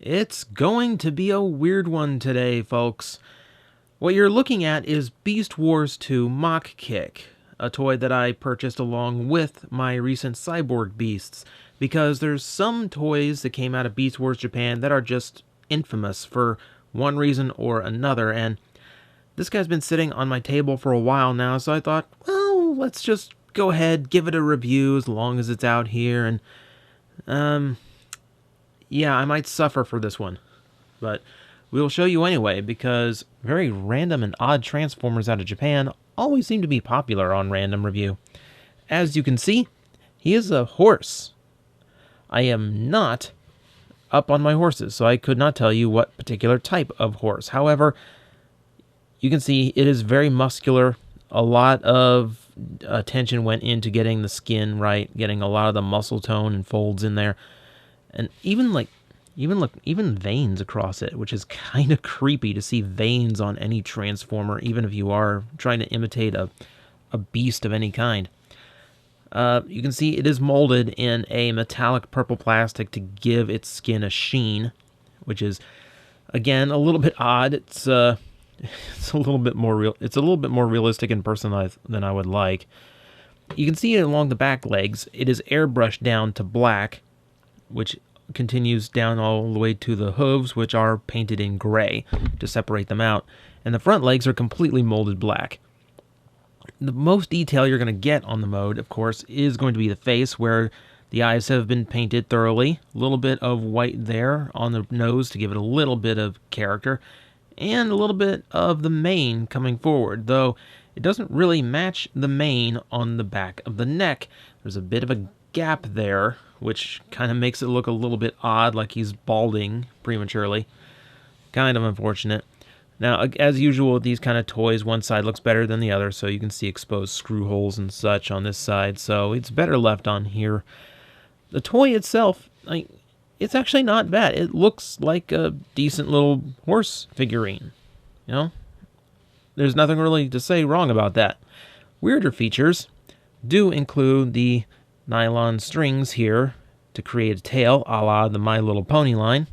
It's going to be a weird one today, folks. What you're looking at is Beast Wars 2 Mach Kick, a toy that I purchased along with my recent Cyborg Beasts, because there's some toys that came out of Beast Wars Japan that are just infamous for one reason or another, and this guy's been sitting on my table for a while now, so I thought, well, let's just go ahead, give it a review as long as it's out here, and, yeah, I might suffer for this one, but we'll show you anyway, because very random and odd Transformers out of Japan always seem to be popular on Random Review. As you can see, he is a horse. I am not up on my horses, so I could not tell you what particular type of horse. However, you can see it is very muscular. A lot of attention went into getting the skin right, getting a lot of the muscle tone and folds in there. And even veins across it, which is kind of creepy to see veins on any Transformer, even if you are trying to imitate a beast of any kind. You can see it is molded in a metallic purple plastic to give its skin a sheen, which is, again, a little bit odd. It's a little bit more real. It's a little bit more realistic and personalized than I would like. You can see it along the back legs. It is airbrushed down to black, which continues down all the way to the hooves, which are painted in gray to separate them out. And the front legs are completely molded black. The most detail you're going to get on the mode, of course, is going to be the face, where the eyes have been painted thoroughly. A little bit of white there on the nose to give it a little bit of character, and a little bit of the mane coming forward, though it doesn't really match the mane on the back of the neck. There's a bit of a gap there, which kind of makes it look a little bit odd, like he's balding prematurely. Kind of unfortunate. Now, as usual with these kind of toys, one side looks better than the other, so you can see exposed screw holes and such on this side, so it's better left on here. The toy itself, it's actually not bad. It looks like a decent little horse figurine, you know? There's nothing really to say wrong about that. Weirder features do include the nylon strings here to create a tail, a la the My Little Pony line.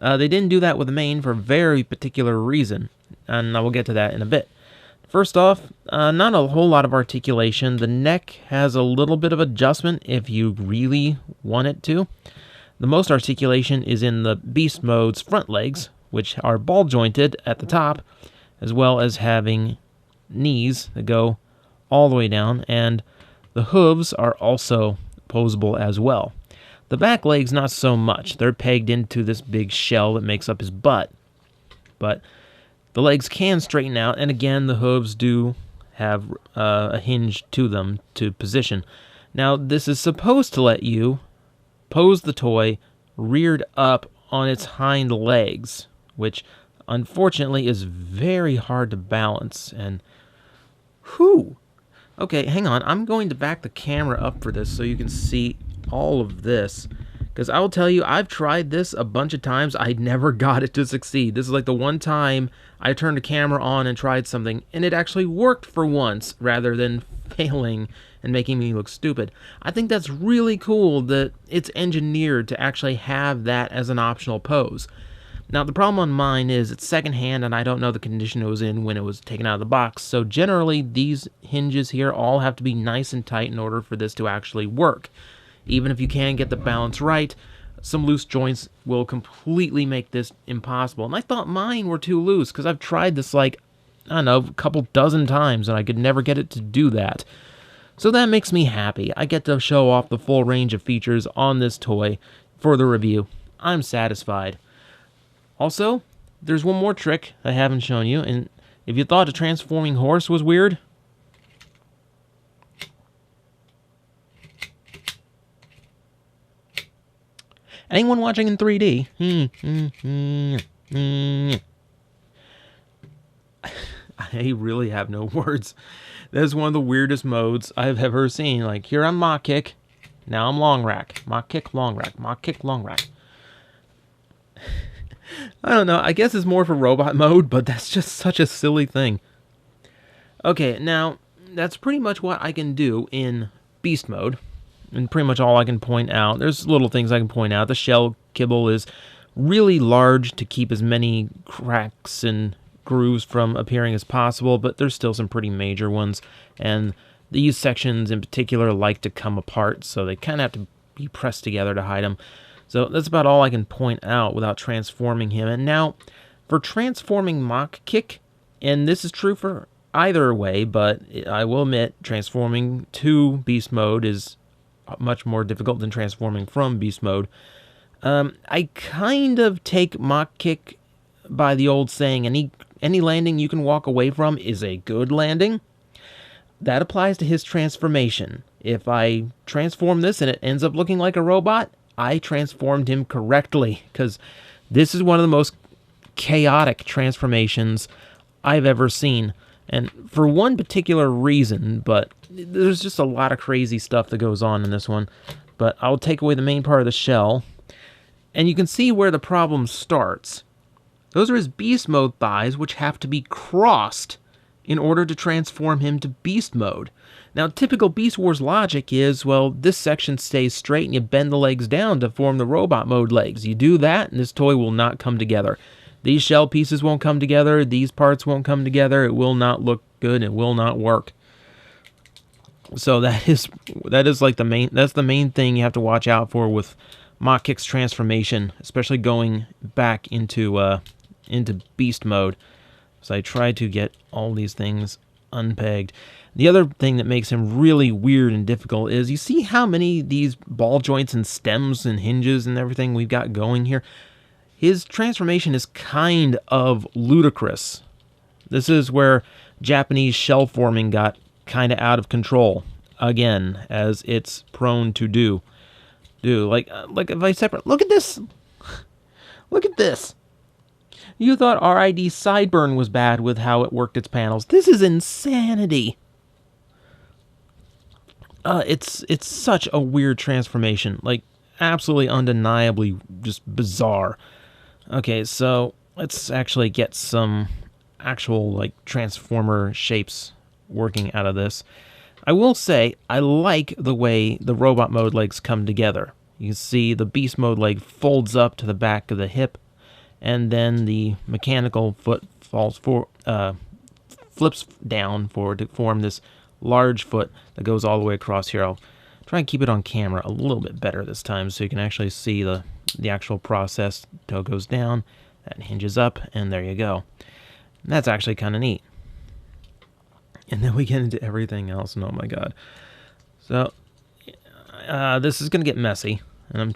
They didn't do that with the mane for a very particular reason, and I will get to that in a bit. First off, not a whole lot of articulation. The neck has a little bit of adjustment if you really want it to. The most articulation is in the Beast Mode's front legs, which are ball jointed at the top, as well as having knees that go all the way down, and the hooves are also posable as well. The back legs, not so much. They're pegged into this big shell that makes up his butt. But the legs can straighten out, and again, the hooves do have a hinge to them to position. Now, this is supposed to let you pose the toy reared up on its hind legs, which unfortunately is very hard to balance. And whew. Okay, hang on. I'm going to back the camera up for this so you can see all of this, because I will tell you, I've tried this a bunch of times. I never got it to succeed. This is like the one time I turned the camera on and tried something, and it actually worked for once, rather than failing and making me look stupid. I think that's really cool that it's engineered to actually have that as an optional pose. Now, the problem on mine is it's secondhand, and I don't know the condition it was in when it was taken out of the box, so generally these hinges here all have to be nice and tight in order for this to actually work. Even if you can get the balance right, some loose joints will completely make this impossible. And I thought mine were too loose, because I've tried this like, I don't know, a couple dozen times, and I could never get it to do that. So that makes me happy. I get to show off the full range of features on this toy for the review. I'm satisfied. Also, there's one more trick I haven't shown you, and if you thought a transforming horse was weird, anyone watching in 3D? I really have no words. That is one of the weirdest modes I've ever seen. Like, here I'm Mach Kick, now I'm Long Rack. Mach Kick, Long Rack. Mach Kick, Long Rack. I don't know. I guess it's more for robot mode, but that's just such a silly thing. Okay, now, that's pretty much what I can do in Beast Mode. And pretty much all I can point out. There's little things I can point out. The shell kibble is really large to keep as many cracks and grooves from appearing as possible, but there's still some pretty major ones, and these sections in particular like to come apart, so they kind of have to be pressed together to hide them. So that's about all I can point out without transforming him. And now, for transforming Mach Kick, and this is true for either way, but I will admit transforming to Beast Mode is much more difficult than transforming from Beast Mode. I kind of take Mach Kick by the old saying, any landing you can walk away from is a good landing. That applies to his transformation. If I transform this and it ends up looking like a robot, I transformed him correctly, because this is one of the most chaotic transformations I've ever seen. And for one particular reason, but there's just a lot of crazy stuff that goes on in this one. But I'll take away the main part of the shell, and you can see where the problem starts. Those are his Beast Mode thighs, which have to be crossed in order to transform him to Beast Mode. Now, typical Beast Wars logic is, well, this section stays straight and you bend the legs down to form the Robot Mode legs. You do that and this toy will not come together. These shell pieces won't come together, these parts won't come together, it will not look good, it will not work. So that is like that's the main thing you have to watch out for with Mach Kick's transformation, especially going back into Beast Mode. So I tried to get all these things unpegged. The other thing that makes him really weird and difficult is, you see how many of these ball joints and stems and hinges and everything we've got going here? His transformation is kind of ludicrous. This is where Japanese shell forming got kind of out of control, again, as it's prone to do. Like if I separate, look at this. Look at this. You thought RID Sideburn was bad with how it worked its panels. This is insanity. It's such a weird transformation. Like, absolutely undeniably just bizarre. Okay, so let's actually get some actual, like, transformer shapes working out of this. I will say, I like the way the robot mode legs come together. You can see the beast mode leg folds up to the back of the hip, and then the mechanical foot flips down forward to form this large foot that goes all the way across here. I'll try and keep it on camera a little bit better this time so you can actually see the actual process. Toe goes down, that hinges up, and there you go. And that's actually kind of neat. And then we get into everything else, and oh my god. So, this is going to get messy, and I'm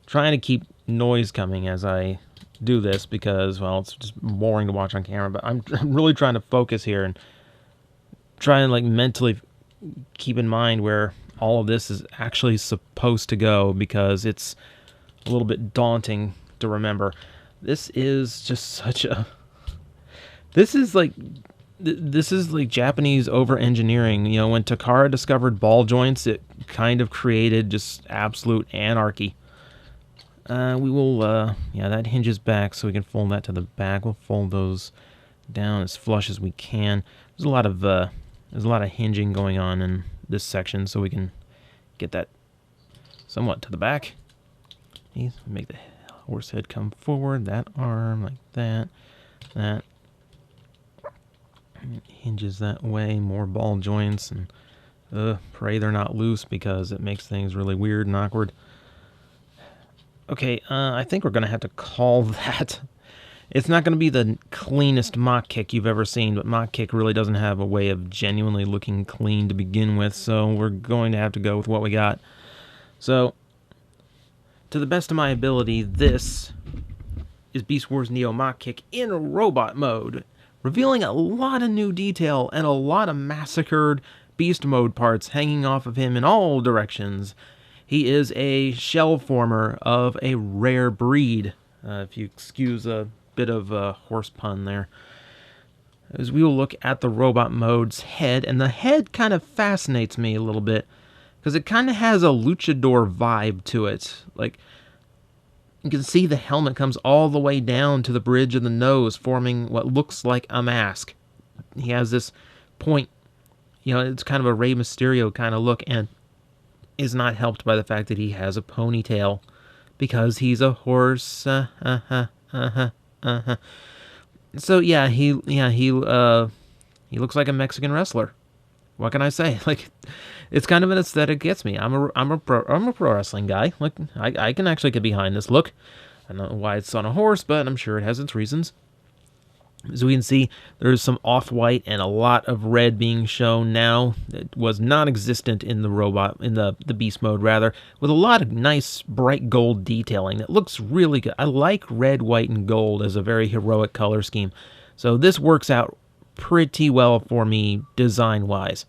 trying to keep noise coming as I do this because, well, it's just boring to watch on camera, but I'm really trying to focus here and try and, like, mentally keep in mind where all of this is actually supposed to go, because it's a little bit daunting to remember. This is just such a... This is like Japanese over-engineering. You know, when Takara discovered ball joints, it kind of created just absolute anarchy. We will, yeah, that hinges back, so we can fold that to the back. We'll fold those down as flush as we can. There's a lot of hinging going on in this section, so we can get that somewhat to the back. Make the horse head come forward, that arm like that, that. Hinges that way, more ball joints, and pray they're not loose because it makes things really weird and awkward. Okay, I think we're going to have to call that. It's not going to be the cleanest Mach Kick you've ever seen, but Mach Kick really doesn't have a way of genuinely looking clean to begin with, so we're going to have to go with what we got. So, to the best of my ability, this is Beast Wars Neo Mach Kick in robot mode, revealing a lot of new detail and a lot of massacred beast mode parts hanging off of him in all directions. He is a shell former of a rare breed, if you excuse a bit of a horse pun there. As we will look at the robot mode's head, and the head kind of fascinates me a little bit, because it kind of has a luchador vibe to it. Like, you can see the helmet comes all the way down to the bridge of the nose, forming what looks like a mask. He has this point, you know, it's kind of a Rey Mysterio kind of look, and is not helped by the fact that he has a ponytail because he's a horse. So he looks like a Mexican wrestler. What can I say? Like, it's kind of an aesthetic gets me. I'm a pro wrestling guy. Like, I can actually get behind this look. I don't know why it's on a horse, but I'm sure it has its reasons. As we can see, there's some off-white and a lot of red being shown now. It was non-existent in the robot, in the beast mode rather, with a lot of nice bright gold detailing that looks really good. I like red, white, and gold as a very heroic color scheme. So this works out pretty well for me design-wise.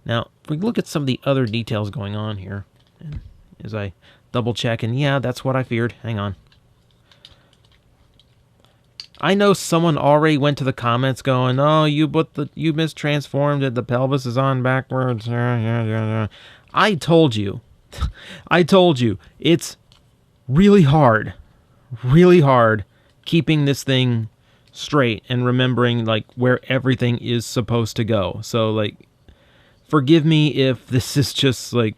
Now, if we look at some of the other details going on here, as I double-check, and yeah, that's what I feared. Hang on. I know someone already went to the comments going, "Oh, you mistransformed it. The pelvis is on backwards." I told you. I told you. It's really hard keeping this thing straight and remembering like where everything is supposed to go. So like, forgive me if this is just like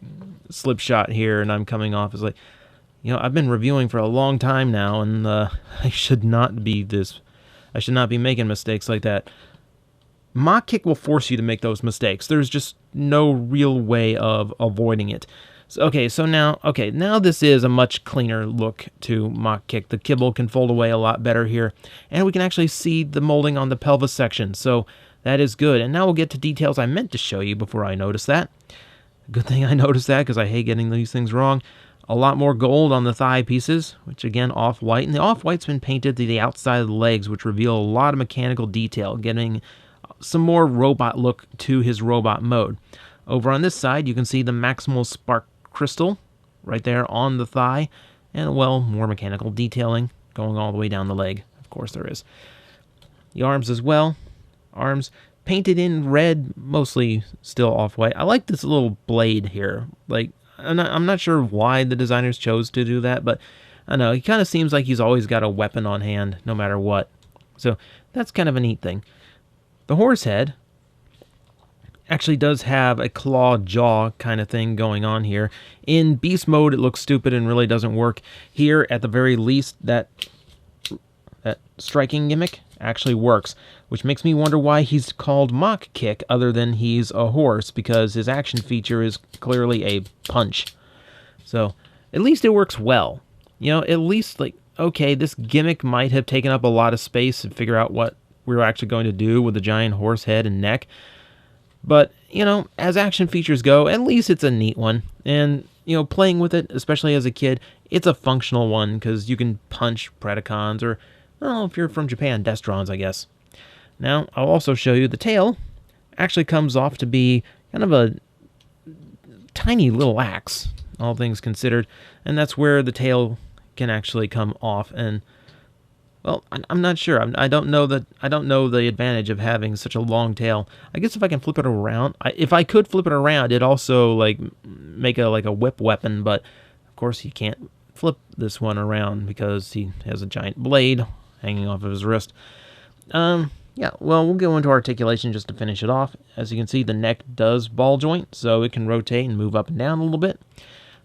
slip shot here and I'm coming off as like, I've been reviewing for a long time now, and I should not be making mistakes like that. Mach kick will force you to make those mistakes. There's just no real way of avoiding it. So now this is a much cleaner look to Mach kick. The kibble can fold away a lot better here, and we can actually see the molding on the pelvis section. So that is good. And now we'll get to details I meant to show you before I noticed that. Good thing I noticed that, because I hate getting these things wrong. A lot more gold on the thigh pieces, which again, off-white. And the off-white's been painted to the outside of the legs, which reveal a lot of mechanical detail, getting some more robot look to his robot mode. Over on this side, you can see the maximal spark crystal right there on the thigh. And, well, more mechanical detailing going all the way down the leg. Of course there is. The arms as well. Arms painted in red, mostly still off-white. I like this little blade here. Like, I'm not sure why the designers chose to do that, but I know, he kind of seems like he's always got a weapon on hand, no matter what. So that's kind of a neat thing. The horse head actually does have a claw jaw kind of thing going on here. In beast mode, it looks stupid and really doesn't work. Here, at the very least, that striking gimmick actually works, which makes me wonder why he's called Mach kick other than he's a horse, because his action feature is clearly a punch. So at least it works well. At least, like, okay, this gimmick might have taken up a lot of space to figure out what we were actually going to do with the giant horse head and neck. But, as action features go, at least it's a neat one. And, playing with it, especially as a kid, it's a functional one, because you can punch Predacons, or, well, if you're from Japan, Destrons, I guess. Now, I'll also show you the tail actually comes off to be kind of a tiny little axe, all things considered, and that's where the tail can actually come off. And, well, I'm not sure. I don't know the advantage of having such a long tail. I guess if I can flip it around, if I could flip it around, it'd also like make a whip weapon. But of course, he can't flip this one around because he has a giant blade hanging off of his wrist. Yeah, well, we'll go into articulation just to finish it off. As you can see, the neck does ball joint, so it can rotate and move up and down a little bit.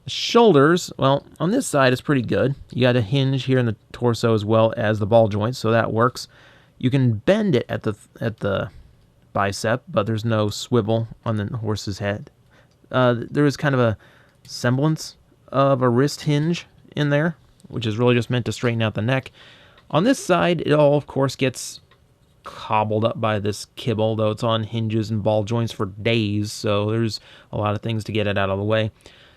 The shoulders, well, on this side it's pretty good. You got a hinge here in the torso as well as the ball joint, so that works. You can bend it at the bicep, but there's no swivel on the horse's head. There is kind of a semblance of a wrist hinge in there, which is really just meant to straighten out the neck. On this side, it all, of course, gets cobbled up by this kibble, though it's on hinges and ball joints for days, so there's a lot of things to get it out of the way.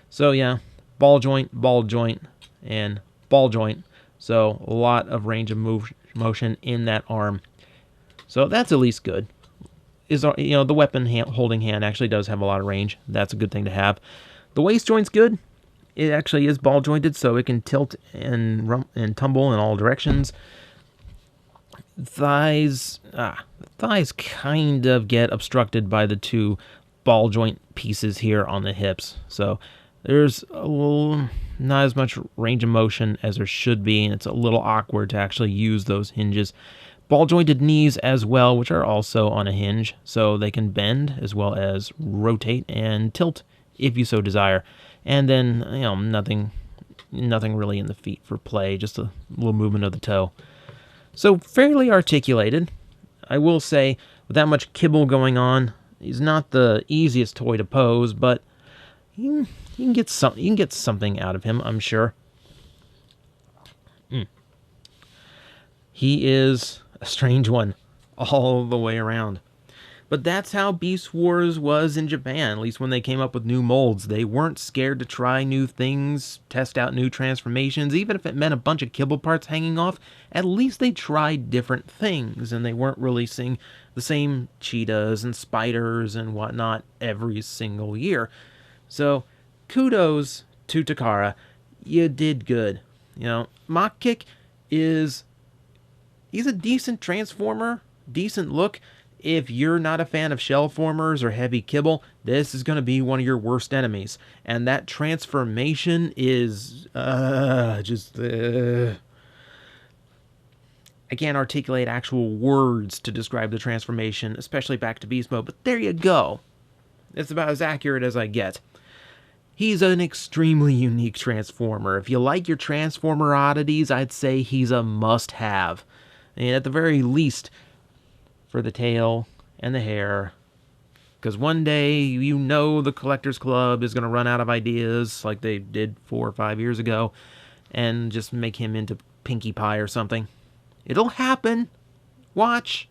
So yeah, ball joint, and ball joint. So a lot of range of motion in that arm. So that's at least good. The weapon holding hand actually does have a lot of range. That's a good thing to have. The waist joint's good. It actually is ball jointed, so it can tilt and tumble in all directions. Thighs kind of get obstructed by the two ball joint pieces here on the hips. So there's a little, not as much range of motion as there should be, and it's a little awkward to actually use those hinges. Ball jointed knees as well, which are also on a hinge, so they can bend as well as rotate and tilt if you so desire. And then, nothing Nothing really in the feet for play, just a little movement of the toe. So fairly articulated. I will say, with that much kibble going on, he's not the easiest toy to pose, but you can get something out of him, I'm sure. He is a strange one all the way around. But that's how Beast Wars was in Japan, at least when they came up with new molds. They weren't scared to try new things, test out new transformations, even if it meant a bunch of kibble parts hanging off. At least they tried different things, and they weren't releasing the same cheetahs and spiders and whatnot every single year. So, kudos to Takara. You did good. Mach Kick he's a decent transformer, decent look. If you're not a fan of shell formers or heavy kibble, this is going to be one of your worst enemies. And that transformation is I can't articulate actual words to describe the transformation, especially back to beast mode, but there you go. It's about as accurate as I get. He's an extremely unique transformer. If you like your transformer oddities, I'd say he's a must-have. And at the very least, for the tail and the hair, because one day the Collectors Club is going to run out of ideas like they did 4 or 5 years ago and just make him into Pinkie Pie or something. It'll happen. Watch.